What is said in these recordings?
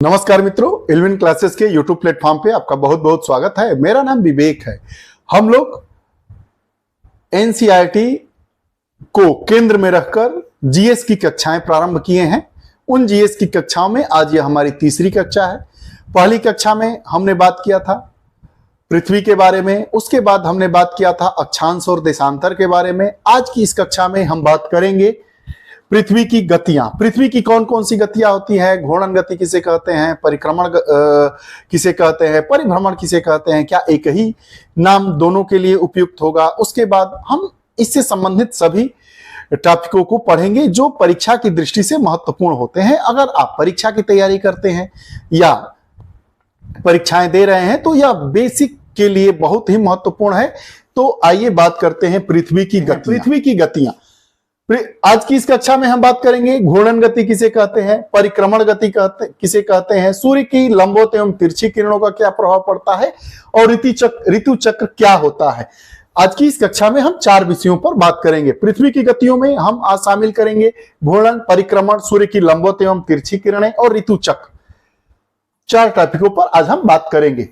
नमस्कार मित्रों, इल्विन क्लासेस के यूट्यूब प्लेटफॉर्म पे आपका बहुत बहुत स्वागत है। मेरा नाम विवेक है। हम लोग एनसीईआरटी को केंद्र में रखकर जीएस की कक्षाएं प्रारंभ किए हैं। उन जीएस की कक्षाओं में आज ये हमारी तीसरी कक्षा है। पहली कक्षा में हमने बात किया था पृथ्वी के बारे में, उसके बाद हमने बात किया था अक्षांश और देशांतर के बारे में। आज की इस कक्षा में हम बात करेंगे पृथ्वी की गतियां। पृथ्वी की कौन कौन सी गतियां होती हैं, घूर्णन गति किसे कहते हैं, परिक्रमण किसे कहते हैं, परिभ्रमण किसे कहते हैं, क्या एक ही नाम दोनों के लिए उपयुक्त होगा। उसके बाद हम इससे संबंधित सभी टॉपिकों को पढ़ेंगे जो परीक्षा की दृष्टि से महत्वपूर्ण होते हैं। अगर आप परीक्षा की तैयारी करते हैं या परीक्षाएं दे रहे हैं तो यह बेसिक के लिए बहुत ही महत्वपूर्ण है। तो आइए बात करते हैं पृथ्वी की गतियां। आज की इस कक्षा में हम बात करेंगे घूर्णन गति किसे कहते हैं, परिक्रमण गति किसे कहते हैं, सूर्य की लंबवत एवं तिरछी किरणों का क्या प्रभाव पड़ता है और ऋतु चक्र क्या होता है। आज की इस कक्षा में हम 4 विषयों पर बात करेंगे। पृथ्वी की गतियों में हम आज शामिल करेंगे घूर्णन, परिक्रमण, सूर्य की लंबवत एवं तिरछी किरणें और ऋतु चक्र। 4 टॉपिकों पर आज हम बात करेंगे।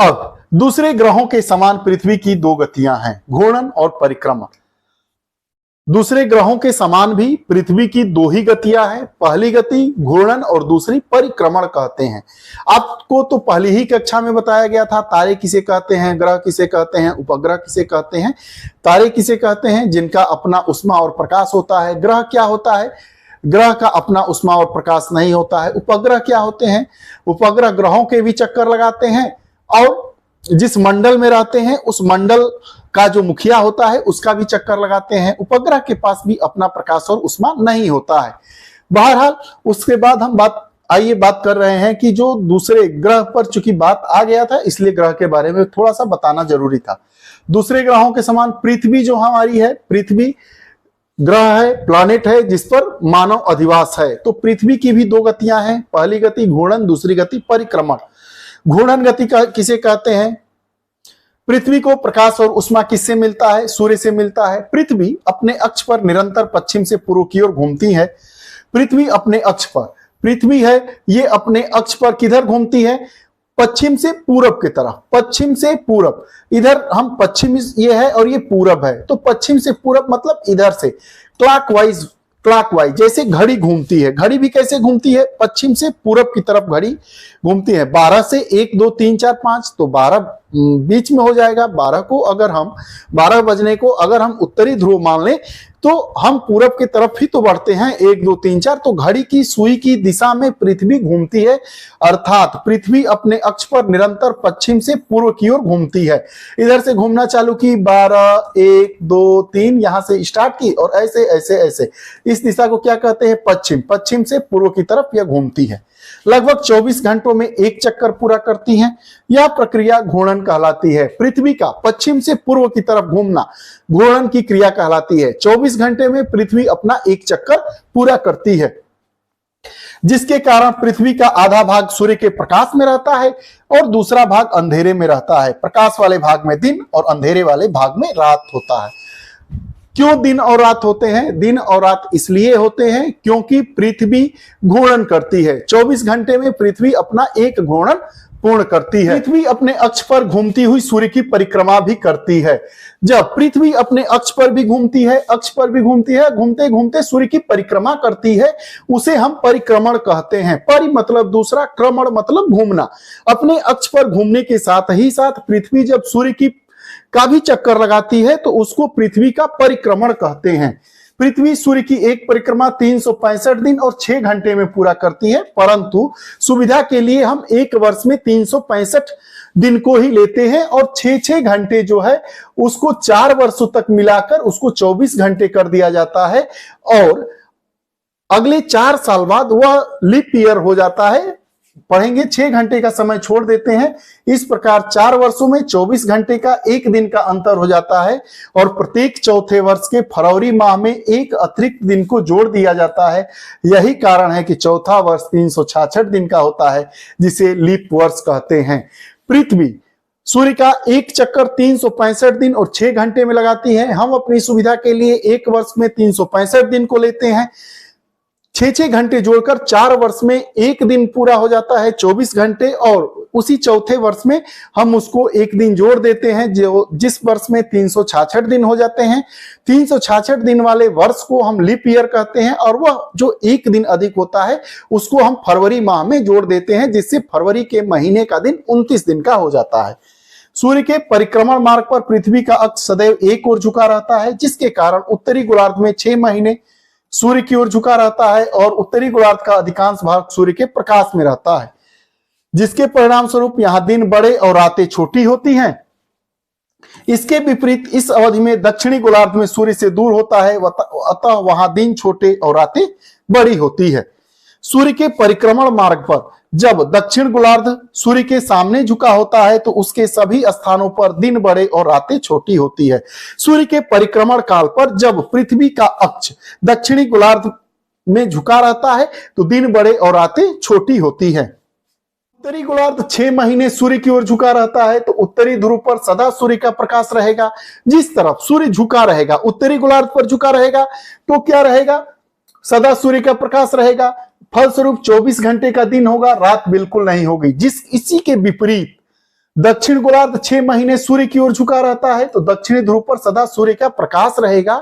अब दूसरे ग्रहों के समान पृथ्वी की 2 गतियां हैं, घूर्णन और परिक्रमण। दूसरे ग्रहों के समान भी पृथ्वी की 2 ही गतियां हैं। पहली गति घूर्णन और दूसरी परिक्रमण कहते हैं। आपको तो पहली ही कक्षा में बताया गया था तारे किसे कहते हैं, ग्रह किसे कहते हैं, उपग्रह किसे कहते हैं। तारे किसे कहते हैं जिनका अपना ऊष्मा और प्रकाश होता है। ग्रह क्या होता है, ग्रह का अपना ऊष्मा और प्रकाश नहीं होता है। उपग्रह क्या होते हैं, उपग्रह ग्रहों के भी चक्कर लगाते हैं और जिस मंडल में रहते हैं उस मंडल का जो मुखिया होता है उसका भी चक्कर लगाते हैं। उपग्रह के पास भी अपना प्रकाश और ऊष्मा नहीं होता है। बहरहाल उसके बाद हम बात कर रहे हैं कि जो दूसरे ग्रह पर चूंकि बात आ गया था इसलिए ग्रह के बारे में थोड़ा सा बताना जरूरी था। दूसरे ग्रहों के समान पृथ्वी जो हमारी है, पृथ्वी ग्रह है, प्लैनेट है जिस पर मानव अधिवास है। तो पृथ्वी की भी 2 गतियां हैं, पहली गति घूर्णन, दूसरी गति परिक्रमण। घूर्णन गति किसे कहते हैं, पृथ्वी को प्रकाश और ऊष्मा किससे मिलता है, सूर्य से मिलता है। पृथ्वी अपने अक्ष पर निरंतर पश्चिम से पूर्व की ओर घूमती है। पृथ्वी अपने अक्ष पर, पृथ्वी है ये अपने अक्ष पर किधर घूमती है, पश्चिम से पूरब की तरफ। पश्चिम से पूरब, इधर हम पश्चिम ये है और ये पूरब है, तो पश्चिम से पूरब मतलब इधर से क्लॉकवाइज जैसे घड़ी घूमती है। घड़ी भी कैसे घूमती है, पश्चिम से पूरब की तरफ घड़ी घूमती है। 12 से 1 2 3 4 5 तो 12 बीच में हो जाएगा। 12 बजने को अगर हम उत्तरी ध्रुव मान लें तो हम पूरब की तरफ ही तो बढ़ते हैं, 1 2 3 4। तो घड़ी की सुई की दिशा में पृथ्वी घूमती है, अर्थात पृथ्वी अपने अक्ष पर निरंतर पश्चिम से पूर्व की ओर घूमती है। इधर से घूमना चालू की, 12 1 2 3 यहां से स्टार्ट की और ऐसे ऐसे ऐसे इस दिशा को क्या कहते हैं, पश्चिम। पश्चिम से पूर्व की तरफ यह घूमती है। लगभग 24 घंटों में एक चक्कर पूरा करती हैं। यह प्रक्रिया घूर्णन कहलाती है। पृथ्वी का पश्चिम से पूर्व की तरफ घूमना घूर्णन की क्रिया कहलाती है। 24 घंटे में पृथ्वी अपना एक चक्कर पूरा करती है, जिसके कारण पृथ्वी का आधा भाग सूर्य के प्रकाश में रहता है और दूसरा भाग अंधेरे में रहता है। प्रकाश वाले भाग में दिन और अंधेरे वाले भाग में रात होता है। क्यों दिन और रात होते हैं, दिन और रात इसलिए होते हैं क्योंकि पृथ्वी घूर्णन करती है। 24 घंटे में पृथ्वी अपना एक घूर्णन पूर्ण करती है। पृथ्वी अपने अक्ष पर घूमती हुई सूर्य की परिक्रमा भी करती है। जब पृथ्वी अपने अक्ष पर भी घूमती है, घूमते घूमते सूर्य की परिक्रमा करती है, उसे हम परिक्रमण कहते हैं। परि मतलब दूसरा, क्रमण मतलब घूमना। अपने अक्ष पर घूमने के साथ ही साथ पृथ्वी जब सूर्य का भी चक्कर लगाती है तो उसको पृथ्वी का परिक्रमण कहते हैं। पृथ्वी सूर्य की एक परिक्रमा 365 दिन और 6 घंटे में पूरा करती है, परंतु सुविधा के लिए हम एक वर्ष में 365 दिन को ही लेते हैं और 6 घंटे जो है उसको 4 वर्षों तक मिलाकर उसको 24 घंटे कर दिया जाता है और अगले 4 साल बाद वह लीप ईयर हो जाता है। पढ़ेंगे 6 घंटे का समय छोड़ देते हैं। इस प्रकार 4 वर्षों में 24 घंटे का 1 दिन का अंतर हो जाता है और प्रत्येक चौथे वर्ष के फरवरी माह में एक अतिरिक्त दिन को जोड़ दिया जाता है। यही कारण है कि चौथा वर्ष 366 दिन का होता है, जिसे लीप वर्ष कहते हैं। पृथ्वी सूर्य का एक चक्कर 365 दिन और 6 घंटे में लगाती है। हम अपनी सुविधा के लिए एक वर्ष में 365 दिन को लेते हैं। 6-6 घंटे जोड़कर 4 वर्ष में एक दिन पूरा हो जाता है 24 घंटे, और उसी चौथे वर्ष में हम उसको एक दिन जोड़ देते हैं, जो जिस वर्ष में 366 दिन हो जाते हैं। 366 दिन वाले वर्ष को हम लीप ईयर कहते हैं, और वह जो एक दिन अधिक होता है उसको हम फरवरी माह में जोड़ देते हैं, जिससे फरवरी के महीने का दिन 29 दिन का हो जाता है। सूर्य के परिक्रमण मार्ग पर पृथ्वी का अक्ष सदैव एक ओर झुका रहता है, जिसके कारण उत्तरी गोलार्ध में 6 महीने सूर्य की ओर झुका रहता है और उत्तरी गोलार्ध का अधिकांश भाग सूर्य के प्रकाश में रहता है, जिसके परिणाम स्वरूप यहां दिन बड़े और रातें छोटी होती हैं। इसके विपरीत इस अवधि में दक्षिणी गोलार्ध में सूर्य से दूर होता है, अतः वहां दिन छोटे और रातें बड़ी होती है। सूर्य के परिक्रमण मार्ग पर जब दक्षिण गोलार्ध सूर्य के सामने झुका होता है तो उसके सभी स्थानों पर दिन बड़े और रातें छोटी होती है। सूर्य के परिक्रमण काल पर जब पृथ्वी का अक्ष दक्षिणी गोलार्ध में झुका रहता है तो दिन बड़े और रातें छोटी होती है। उत्तरी गोलार्ध 6 महीने सूर्य की ओर झुका रहता है तो उत्तरी ध्रुव पर सदा सूर्य का प्रकाश रहेगा। जिस तरफ सूर्य झुका रहेगा, उत्तरी गोलार्ध पर झुका रहेगा, तो क्या रहेगा? सदा सूर्य का प्रकाश रहेगा। फलस्वरूप 24 घंटे का दिन होगा, रात बिल्कुल नहीं होगी। इसी के विपरीत दक्षिण गोलार्ध 6 महीने सूर्य की ओर झुका रहता है तो दक्षिणी ध्रुव पर सदा सूर्य का प्रकाश रहेगा,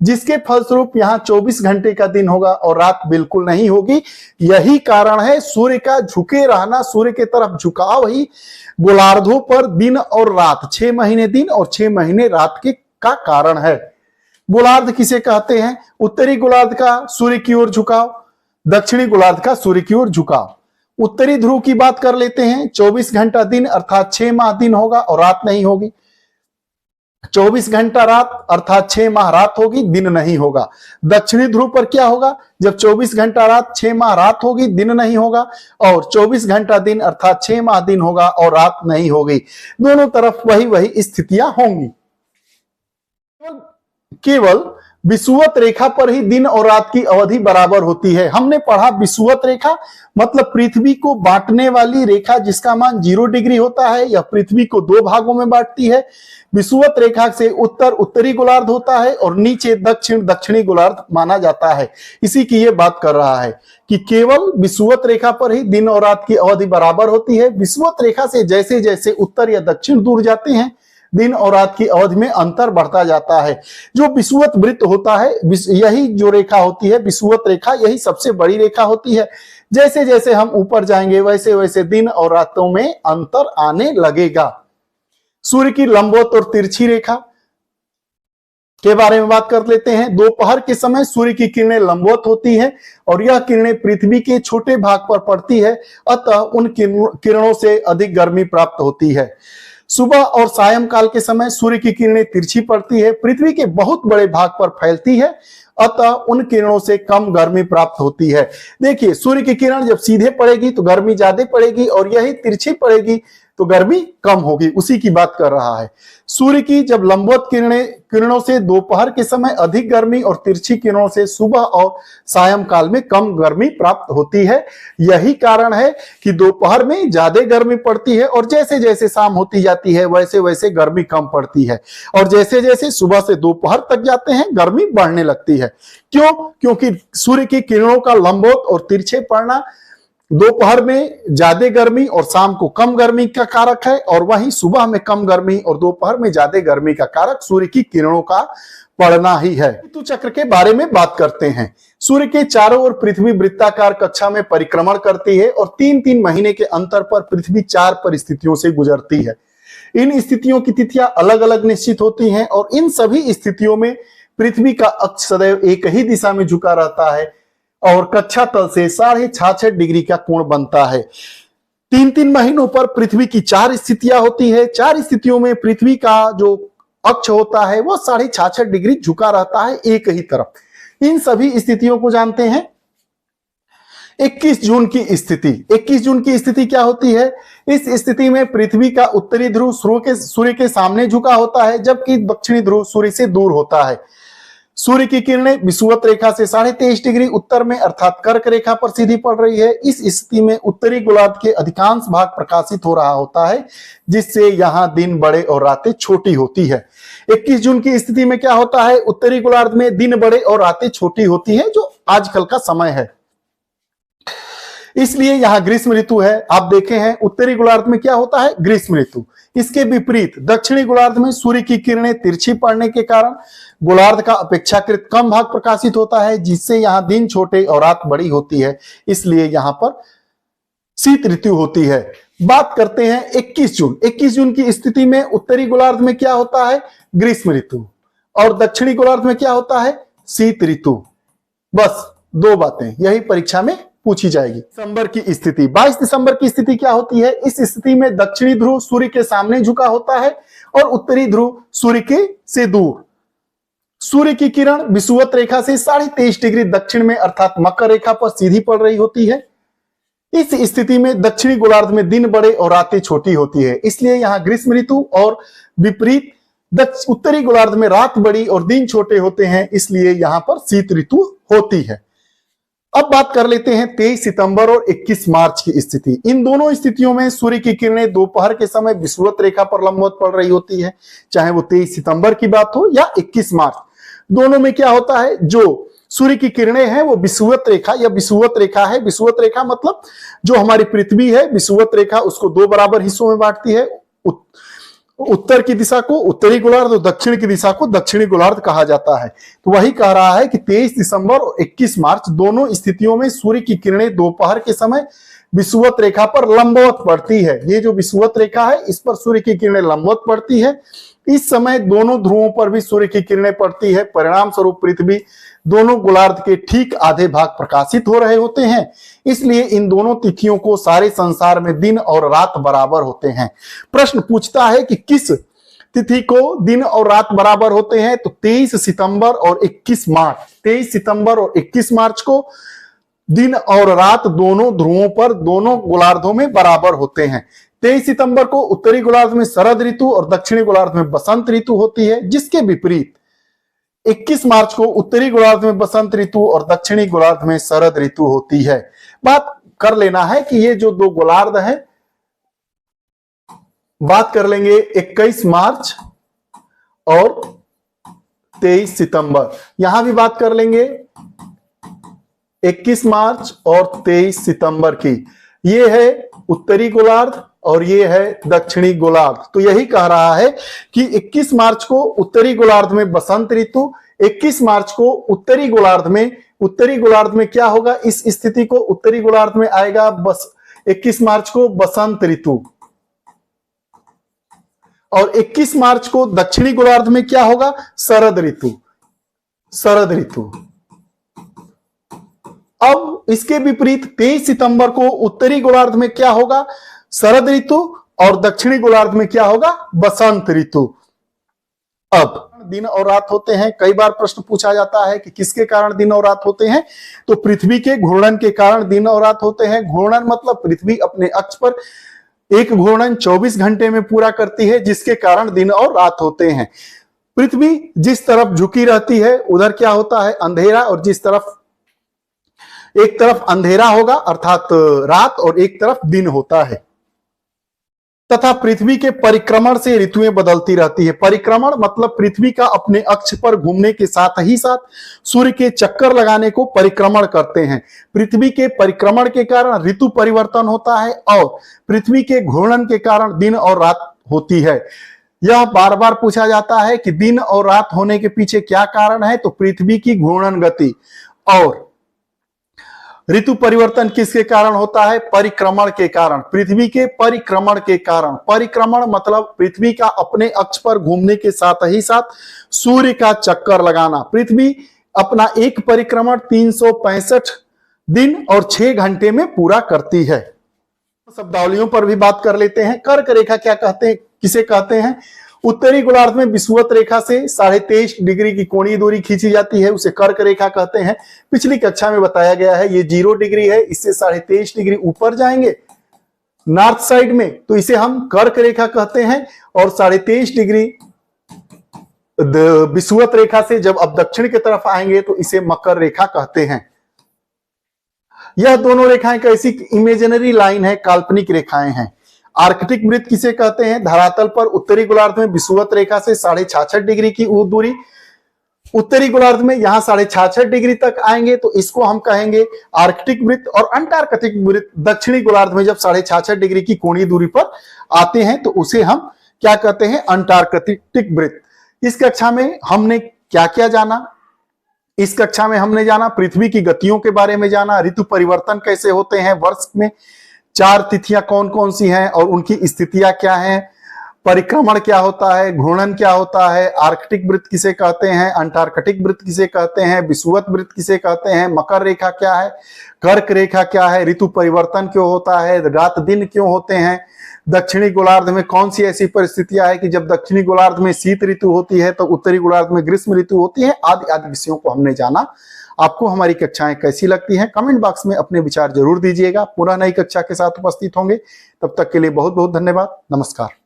जिसके फलस्वरूप यहां 24 घंटे का दिन होगा और रात बिल्कुल नहीं होगी। यही कारण है सूर्य का झुके रहना, सूर्य के तरफ झुकाव ही गोलार्धों पर दिन और रात, 6 महीने दिन और 6 महीने रात के का कारण है। गोलार्ध किसे कहते हैं? उत्तरी गोलार्ध का सूर्य की ओर झुकाव, दक्षिणी गोलार्ध का सूर्य की ओर झुकाव। उत्तरी ध्रुव की बात कर लेते हैं। 24 घंटा दिन अर्थात 6 माह दिन होगा और रात नहीं होगी। 24 घंटा रात अर्थात 6 माह रात होगी, दिन नहीं होगा। दक्षिणी ध्रुव पर क्या होगा? जब 24 घंटा रात 6 माह रात होगी, दिन नहीं होगा, और 24 घंटा दिन अर्थात 6 माह दिन होगा और रात नहीं होगी। दोनों तरफ वही स्थितियां होंगी। केवल विषुवत रेखा पर ही दिन और रात की अवधि बराबर होती है। हमने पढ़ा विषुवत रेखा मतलब पृथ्वी को बांटने वाली रेखा जिसका मान 0 डिग्री होता है। यह पृथ्वी को 2 भागों में बांटती है। विषुवत रेखा से उत्तर उत्तरी गोलार्ध होता है और नीचे दक्षिण दक्षिणी गोलार्ध माना जाता है। इसी की यह बात कर रहा है कि केवल विषुवत रेखा पर ही दिन और रात की अवधि बराबर होती है। विषुवत रेखा से जैसे जैसे उत्तर या दक्षिण दूर जाते हैं, दिन और रात की अवधि में अंतर बढ़ता जाता है। जो विषुवत वृत्त होता है, यही जो रेखा होती है विषुवत रेखा, यही सबसे बड़ी रेखा होती है। जैसे जैसे हम ऊपर जाएंगे वैसे वैसे दिन और रातों में अंतर आने लगेगा। सूर्य की लंबवत और तिरछी रेखा के बारे में बात कर लेते हैं। दोपहर के समय सूर्य की किरणें लंबवत होती हैं और यह किरणें पृथ्वी के छोटे भाग पर पड़ती है, अतः उन किरणों से अधिक गर्मी प्राप्त होती है। सुबह और सायंकाल के समय सूर्य की किरणें तिरछी पड़ती है, पृथ्वी के बहुत बड़े भाग पर फैलती है, अतः उन किरणों से कम गर्मी प्राप्त होती है। देखिए, सूर्य की किरण जब सीधे पड़ेगी तो गर्मी ज्यादा पड़ेगी और यही तिरछी पड़ेगी तो गर्मी कम होगी। उसी की बात कर रहा है। सूर्य की जब लंबवत किरणों से दोपहर के समय अधिक गर्मी और तिरछी किरणों से सुबह और सायंकाल में कम गर्मी प्राप्त होती है। यही कारण है कि दोपहर में ज्यादा गर्मी पड़ती है और जैसे जैसे शाम होती जाती है वैसे वैसे गर्मी कम पड़ती है, और जैसे जैसे सुबह से दोपहर तक जाते हैं गर्मी बढ़ने लगती है। क्यों? क्योंकि सूर्य की किरणों का लंबवत और तिरछे पड़ना दोपहर में ज्यादा गर्मी और शाम को कम गर्मी का कारक है, और वहीं सुबह में कम गर्मी और दोपहर में ज्यादा गर्मी का कारक सूर्य की किरणों का पड़ना ही है। ऋतु चक्र के बारे में बात करते हैं। सूर्य के चारों ओर पृथ्वी वृत्ताकार कक्षा में परिक्रमण करती है और 3-3 महीने के अंतर पर पृथ्वी 4 परिस्थितियों से गुजरती है। इन स्थितियों की तिथियां अलग अलग निश्चित होती हैं और इन सभी स्थितियों में पृथ्वी का अक्ष सदैव एक ही दिशा में झुका रहता है और कक्षा तल से 66.5 डिग्री का कोण बनता है। 3-3 महीनों पर पृथ्वी की 4 स्थितियां होती है। 4 स्थितियों में पृथ्वी का जो अक्ष होता है वो 66.5 डिग्री झुका रहता है एक ही तरफ। इन सभी स्थितियों को जानते हैं। 21 जून की स्थिति। 21 जून की स्थिति क्या होती है? इस स्थिति में पृथ्वी का उत्तरी ध्रुव सूर्य के सामने झुका होता है, जबकि दक्षिणी ध्रुव सूर्य से दूर होता है। सूर्य की किरणें विषुवत रेखा से 23.5 डिग्री उत्तर में अर्थात कर्क रेखा पर सीधी पड़ रही है। इस स्थिति में उत्तरी गोलार्ध के अधिकांश भाग प्रकाशित हो रहा होता है, जिससे यहां दिन बड़े और रातें छोटी होती है। 21 जून की स्थिति में क्या होता है? उत्तरी गोलार्ध में दिन बड़े और रातें छोटी होती हैं, जो आजकल का समय है, इसलिए यहां ग्रीष्म ऋतु है। आप देखे हैं उत्तरी गोलार्ध में क्या होता है, ग्रीष्म ऋतु। इसके विपरीत दक्षिणी गोलार्ध में सूर्य की किरणें तिरछी पड़ने के कारण गोलार्ध का अपेक्षाकृत कम भाग प्रकाशित होता है, जिससे यहां दिन छोटे और रात बड़ी होती है, इसलिए यहां पर शीत ऋतु होती है। बात करते हैं 21 जून। 21 जून की स्थिति में उत्तरी गोलार्ध में क्या होता है, ग्रीष्म ऋतु, और दक्षिणी गोलार्ध में क्या होता है, शीत ऋतु। बस दो बातें यही परीक्षा में पूछी जाएगी। दिसंबर की स्थिति, 22 दिसंबर की स्थिति क्या होती है, इस स्थिति में दक्षिणी ध्रुव सूर्य के सामने झुका होता है और उत्तरी ध्रुव सूर्य के से दूर। सूर्य की किरण विषुवत रेखा से 23.5 डिग्री दक्षिण में अर्थात मकर रेखा पर सीधी पड़ रही होती है। इस स्थिति में दक्षिणी गोलार्ध में दिन बड़े और रातें छोटी होती है, इसलिए यहां ग्रीष्म ऋतु, और विपरीत उत्तरी गोलार्ध में रात बड़ी और दिन छोटे होते हैं, इसलिए यहां पर शीत ऋतु होती है। अब बात कर लेते हैं 23 सितंबर और 21 मार्च की स्थिति। इन दोनों स्थितियों में सूर्य की किरणें दोपहर के समय विषुवत रेखा पर लंबवत पड़ रही होती है, चाहे वो 23 सितंबर की बात हो या 21 मार्च। दोनों में क्या होता है, जो सूर्य की किरणें हैं वो विषुवत रेखा या विषुवत रेखा है। विषुवत रेखा मतलब जो हमारी पृथ्वी है, विषुवत रेखा उसको दो बराबर हिस्सों में बांटती है। उत्तर की दिशा को उत्तरी गोलार्ध और दक्षिण की दिशा को दक्षिणी गोलार्ध कहा जाता है। तो वही कह रहा है कि 23 दिसंबर और 21 मार्च दोनों स्थितियों में सूर्य की किरणें दोपहर के समय विषुवत रेखा पर लंबवत पड़ती है। ये जो विषुवत रेखा है इस पर सूर्य की किरणें लंबवत पड़ती है। इस समय दोनों ध्रुवों पर भी सूर्य की किरणें पड़ती है, परिणाम स्वरूप पृथ्वी दोनों गोलार्ध के ठीक आधे भाग प्रकाशित हो रहे होते हैं। इसलिए इन दोनों तिथियों को सारे संसार में दिन और रात बराबर होते हैं। प्रश्न पूछता है कि किस तिथि को दिन और रात बराबर होते हैं, तो 23 सितंबर और 21 मार्च। 23 सितंबर और 21 मार्च को दिन और रात दोनों ध्रुवों पर दोनों गोलार्धों में बराबर होते हैं। 23 सितंबर को उत्तरी गोलार्ध में शरद ऋतु और दक्षिणी गोलार्ध में बसंत ऋतु होती है, जिसके विपरीत 21 मार्च को उत्तरी गोलार्ध में बसंत ऋतु और दक्षिणी गोलार्ध में शरद ऋतु होती है। बात कर लेना है कि ये जो दो गोलार्ध हैं, बात कर लेंगे 21 मार्च और 23 सितंबर। यहां भी बात कर लेंगे 21 मार्च और 23 सितंबर की। ये है उत्तरी गोलार्ध और ये है दक्षिणी गोलार्ध। तो यही कह रहा है कि 21 मार्च को उत्तरी गोलार्ध में बसंत ऋतु, 21 मार्च को उत्तरी गोलार्ध में क्या होगा, इस स्थिति को उत्तरी गोलार्ध में आएगा 21 मार्च को बसंत ऋतु, और 21 मार्च को दक्षिणी गोलार्ध में क्या होगा, शरद ऋतु। अब इसके विपरीत 23 सितंबर को उत्तरी गोलार्ध में क्या होगा, शरद ऋतु, और दक्षिणी गोलार्ध में क्या होगा, बसंत ऋतु। अब दिन और रात होते हैं। कई बार प्रश्न पूछा जाता है कि किसके कारण दिन और रात होते हैं, तो पृथ्वी के घूर्णन के कारण दिन और रात होते हैं। घूर्णन मतलब पृथ्वी अपने अक्ष पर एक घूर्णन 24 घंटे में पूरा करती है, जिसके कारण दिन और रात होते हैं। पृथ्वी जिस तरफ झुकी रहती है उधर क्या होता है, अंधेरा, और जिस तरफ एक तरफ अंधेरा होगा अर्थात रात और एक तरफ दिन होता है। तथा पृथ्वी के परिक्रमण से ऋतुएं बदलती रहती है। परिक्रमण मतलब पृथ्वी का अपने अक्ष पर घूमने के साथ ही साथ सूर्य के चक्कर लगाने को परिक्रमण करते हैं। पृथ्वी के परिक्रमण के कारण ऋतु परिवर्तन होता है और पृथ्वी के घूर्णन के कारण दिन और रात होती है। यह बार बार पूछा जाता है कि दिन और रात होने के पीछे क्या कारण है, तो पृथ्वी की घूर्णन गति। और ऋतु परिवर्तन किसके कारण होता है, परिक्रमण के कारण, पृथ्वी के परिक्रमण के कारण। परिक्रमण मतलब पृथ्वी का अपने अक्ष पर घूमने के साथ ही साथ सूर्य का चक्कर लगाना। पृथ्वी अपना एक परिक्रमण 365 दिन और 6 घंटे में पूरा करती है। शब्दावलियों पर भी बात कर लेते हैं। कर्क रेखा क्या कहते हैं, किसे कहते हैं, उत्तरी गोलार्ध में विषुवत रेखा से 23.5 डिग्री की कोणीय दूरी खींची जाती है, उसे कर्क रेखा कहते हैं। पिछली कक्षा में बताया गया है ये 0 डिग्री है, इससे 23.5 डिग्री ऊपर जाएंगे नॉर्थ साइड में तो इसे हम कर्क रेखा कहते हैं, और 23.5 डिग्री विषुवत रेखा से जब अब दक्षिण की तरफ आएंगे तो इसे मकर रेखा कहते हैं। यह दोनों रेखाएं कैसी इमेजिनरी लाइन है, काल्पनिक रेखाएं हैं। आर्कटिक वृत्त किसे कहते हैं, धरातल पर उत्तरी गोलार्ध में विषुवत रेखा से 66.5 डिग्री की दूरी उत्तरी गोलार्ध में यहां 66.5 डिग्री तक आएंगे तो इसको हम कहेंगे आर्कटिक वृत्त, और अंटार्कटिक वृत्त दक्षिणी गोलार्ध में जब 66.5 डिग्री की कोणीय दूरी पर आते हैं तो उसे हम क्या कहते हैं, अंटार्कटिक वृत्त। इस कक्षा में हमने क्या क्या जाना? इस कक्षा में हमने जाना पृथ्वी की गतियों के बारे में जाना, ऋतु परिवर्तन कैसे होते हैं, वर्ष में 4 तिथियां कौन कौन सी हैं और उनकी स्थितियां क्या हैं, परिक्रमण क्या होता है, घूर्णन क्या होता है, आर्कटिक वृत्त किसे कहते हैं, अंटार्कटिक वृत्त किसे कहते हैं, विषुवत वृत्त किसे कहते हैं, मकर रेखा क्या है, कर्क रेखा क्या है, ऋतु परिवर्तन क्यों होता है, रात दिन क्यों होते हैं, दक्षिणी गोलार्ध में कौन सी ऐसी परिस्थितियां है कि जब दक्षिणी गोलार्ध में शीत ऋतु होती है तो उत्तरी गोलार्ध में ग्रीष्म ऋतु होती है, आदि आदि विषयों को हमने जाना। आपको हमारी कक्षाएं कैसी लगती हैं कमेंट बॉक्स में अपने विचार जरूर दीजिएगा। पुनः नई कक्षा के साथ उपस्थित होंगे, तब तक के लिए बहुत बहुत धन्यवाद। नमस्कार।